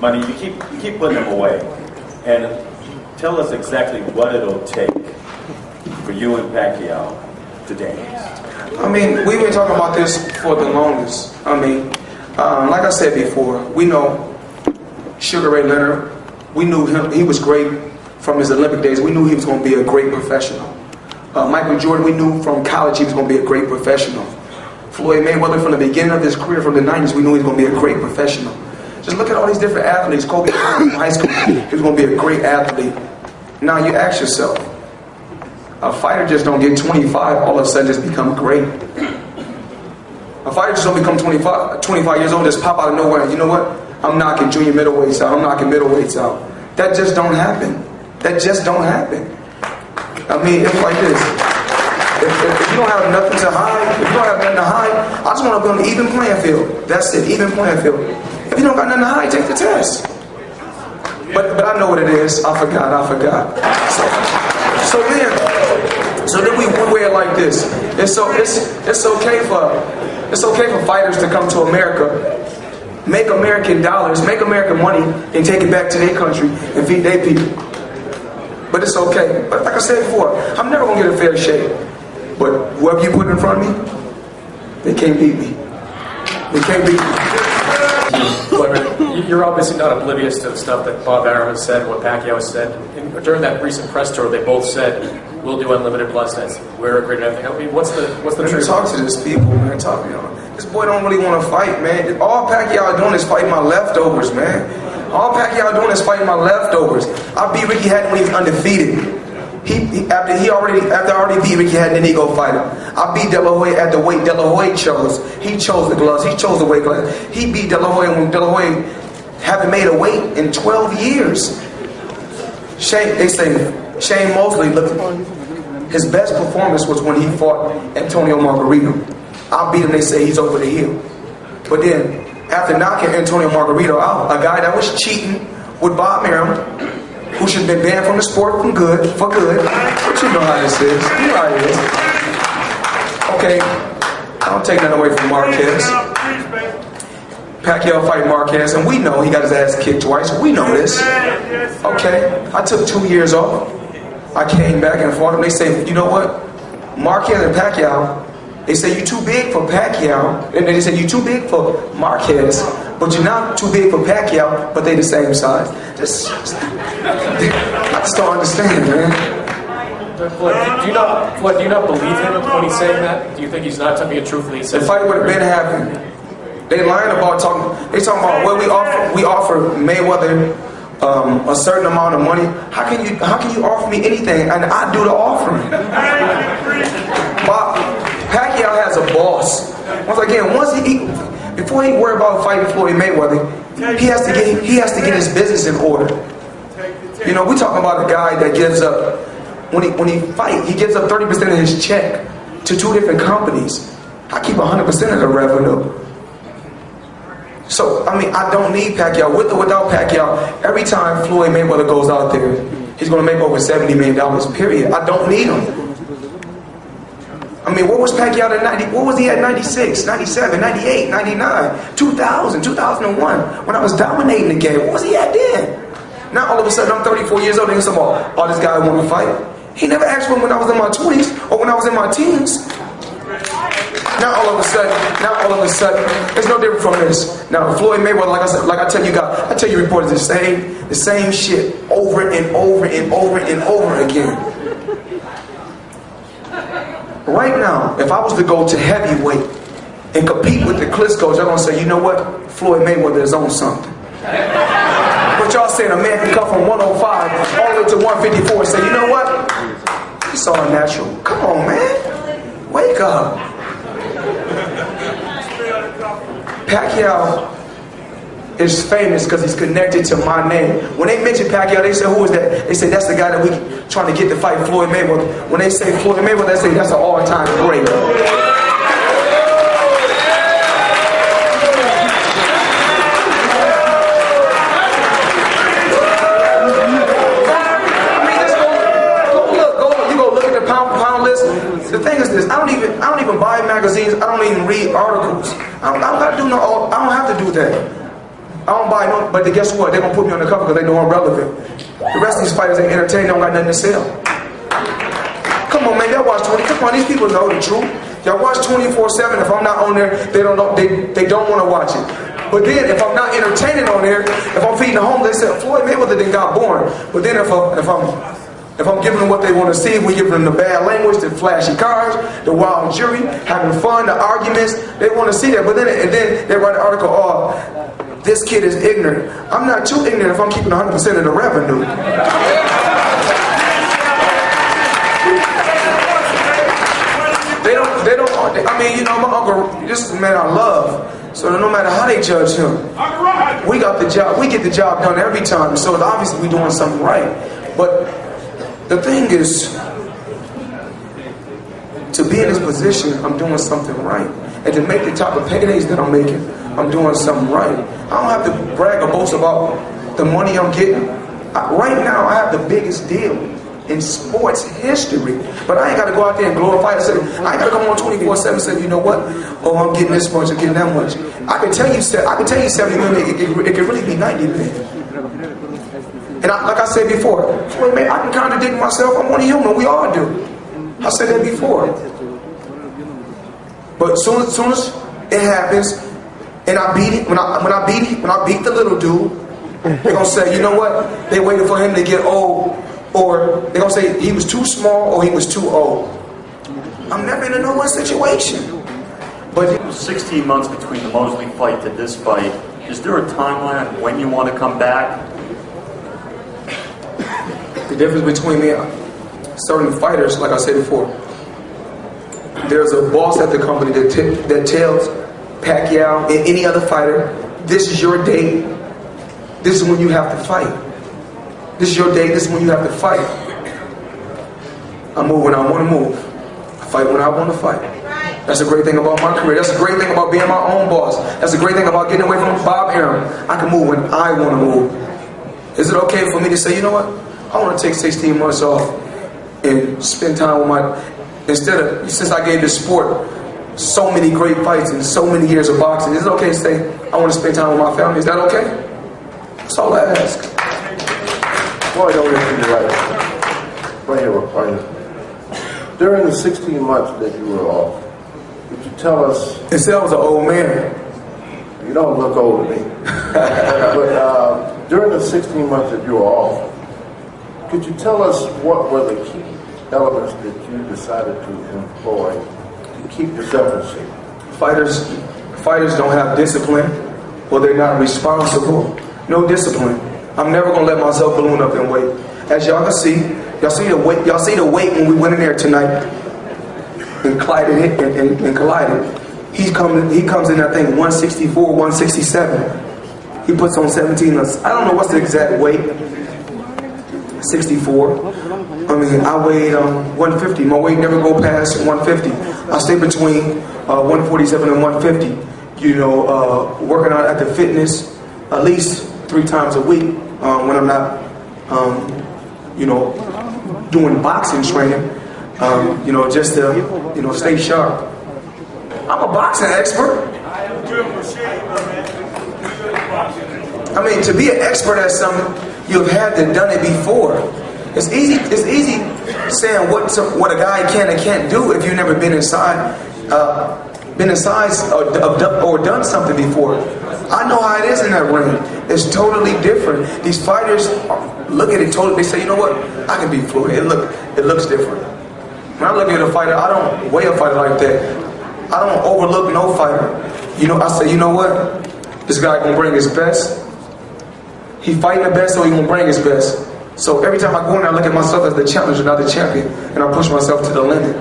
Money, you keep putting them away. And tell us exactly what it'll take for you and Pacquiao to dance. I mean, we've been talking about this for the longest. I mean, like I said before, we know Sugar Ray Leonard. We knew him. He was great from his Olympic days. We knew he was going to be a great professional. Michael Jordan, we knew from college he was going to be a great professional. Floyd Mayweather, from the beginning of his career, from the 90s, we knew he was going to be a great professional. Just look at all these different athletes. Kobe Bryant from high school, he was going to be a great athlete. Now you ask yourself, a fighter just don't get 25, all of a sudden just become great. A fighter just don't become 25 years old, just pop out of nowhere. You know what? I'm knocking junior middleweights out. I'm knocking middleweights out. That just don't happen. That just don't happen. I mean, it's like this. If you don't have nothing to hide, I just want to be on the even playing field. That's it, even playing field. If you don't got nothing to hide, take the test. But I know what it is. I forgot. So then we wear it like this. It's okay for fighters to come to America, make American dollars, make American money, and take it back to their country and feed their people. But it's okay. But like I said before, I'm never gonna get a fair shake. But whoever you put in front of me, they can't beat me. They can't beat me. You're obviously not oblivious to the stuff that Bob Arum has said, what Pacquiao has said. And during that recent press tour, they both said, "We'll do unlimited blood nets. We're a great everything." I mean, what's the truth? Talk to these people, man. Talk to them. This boy don't really want to fight, man. All Pacquiao doing is fighting my leftovers, man. All Pacquiao doing is fighting my leftovers. I beat Ricky Hatton when he was undefeated. After I already beat Ricky Hatton, then he go fight him. I beat De La Hoya at the weight De La Hoya chose. He chose the gloves. He chose the weight class. He beat De La Hoya when De La Hoya haven't made a weight in 12 years. They say Shane Mosley, look, his best performance was when he fought Antonio Margarito. I beat him, they say he's over the hill. But then, after knocking Antonio Margarito out, a guy that was cheating with Bob Arum, who should have been banned from the sport for good. But you know how this is. You know how it is. Okay, I don't take nothing away from Marquez. Pacquiao fight Marquez, and we know he got his ass kicked twice. We know this. Okay, I took 2 years off. I came back and fought him. They say, you know what? Marquez and Pacquiao, they say you're too big for Pacquiao, and they say you're too big for Marquez, but you're not too big for Pacquiao, but they the same size. I just don't understand, man. Floyd, do you not believe him when he's saying that? Do you think he's not telling you truthfully? The fight would have been happening. They lying about talking. They talking about well, we offer Mayweather a certain amount of money. How can you offer me anything and I do the offering? But Pacquiao has a boss. Once again, before he worry about fighting Floyd Mayweather, he has to get his business in order. You know, we talking about a guy that gives up when he fight, he gives up 30% of his check to 2 different companies. I keep 100% of the revenue. So, I mean, I don't need Pacquiao. With or without Pacquiao, every time Floyd Mayweather goes out there, he's going to make over $70 million, period. I don't need him. I mean, what was Pacquiao at 90? What was he at 96, 97, 98, 99, 2000, 2001? When I was dominating the game, what was he at then? Now all of a sudden I'm 34 years old and he's talking about, oh, this guy want to fight. He never asked for him when I was in my 20s or when I was in my teens. Now all of a sudden, it's no different from this. Now Floyd Mayweather, like I tell you guys, I tell you reporters the same shit over and over and over and over again. Right now, if I was to go to heavyweight and compete with the Klitschko's, y'all gonna say, you know what? Floyd Mayweather is on something. But y'all saying a man can come from 105 all the way to 154 and say, you know what? It's all natural. Come on, man. Wake up. Pacquiao is famous because he's connected to my name. When they mention Pacquiao, they say, who is that? They say, that's the guy that we trying to get to fight Floyd Mayweather. When they say Floyd Mayweather, they say, that's an all-time great. The thing is this, I don't even buy magazines, I don't even read articles. I don't have to do that. I don't buy but guess what? They're gonna put me on the cover because they know I'm relevant. The rest of these fighters ain't entertaining, don't got nothing to sell. Come on, man, y'all watch 20. Come on, these people know the truth. Y'all watch 24/7. If I'm not on there, they don't know. They don't want to watch it. But then, if I'm not entertaining on there, if I'm feeding the homeless, they say Floyd Mayweather then got born. But then if I'm giving them what they want to see, we giving them the bad language, the flashy cars, the wild jury, having fun, the arguments. They want to see that. But then, and then they write an article, oh, this kid is ignorant. I'm not too ignorant if I'm keeping 100% of the revenue. They don't, I mean, you know, my uncle, this is a man I love. So no matter how they judge him, we get the job done every time. So obviously we're doing something right. But the thing is, to be in this position, I'm doing something right. And to make the type of paydays that I'm making, I'm doing something right. I don't have to brag or boast about the money I'm getting. Right now, I have the biggest deal in sports history. But I ain't got to go out there and glorify it. I ain't got to come on 24/7 and say, you know what? Oh, I'm getting this much, I'm getting that much. I can tell you 70 million, it can really be 90 million. And like I said before, well, man, I can contradict myself. I'm only human. We all do. I said that before. But as soon as it happens, and I beat it, when I beat the little dude, they're gonna say, you know what? They waited for him to get old, or they're gonna say he was too small or he was too old. I'm never in a no-win situation. But 16 months between the Mosley fight to this fight. Is there a timeline on when you want to come back? The difference between me and certain fighters, like I said before, there's a boss at the company that tells Pacquiao and any other fighter, this is your date, this is when you have to fight. This is your date, this is when you have to fight. I move when I want to move. I fight when I want to fight. That's a great thing about my career. That's a great thing about being my own boss. That's a great thing about getting away from Bob Arum. I can move when I want to move. Is it okay for me to say, you know what? I want to take 16 months off and spend time with my... Since I gave this sport so many great fights and so many years of boxing, is it okay to say, I want to spend time with my family? Is that okay? That's all I ask. Floyd, over to the right here. During the 16 months that you were off, could you tell us... They said I was an old man. You don't look old to me. But during the 16 months that you were off, could you tell us what were the key elements that you decided to employ to keep yourself in shape? Fighters don't have discipline, or they're not responsible. No discipline. I'm never gonna let myself balloon up in weight. As y'all can see, y'all see the weight when we went in there tonight and collided. He comes in, I think, 164, 167. He puts on 17. I don't know what's the exact weight. 64. I mean, I weighed 150. My weight never go past 150. I stay between 147 and 150. You know, working out at the fitness at least 3 times a week when I'm not, you know, doing boxing training. You know, just to, you know, stay sharp. I'm a boxing expert. I mean, to be an expert at something, you've had to done it before. It's easy saying what a guy can and can't do if you've never been inside or done something before. I know how it is in that ring. It's totally different. These fighters look at it totally. They say, you know what? I can beat Floyd. It looks different. When I look at a fighter, I don't weigh a fighter like that. I don't overlook no fighter. You know, I say, you know what? This guy gonna bring his best. He fighting the best, so he gonna bring his best. So every time I go in there, I look at myself as the challenger, not the champion, and I push myself to the limit.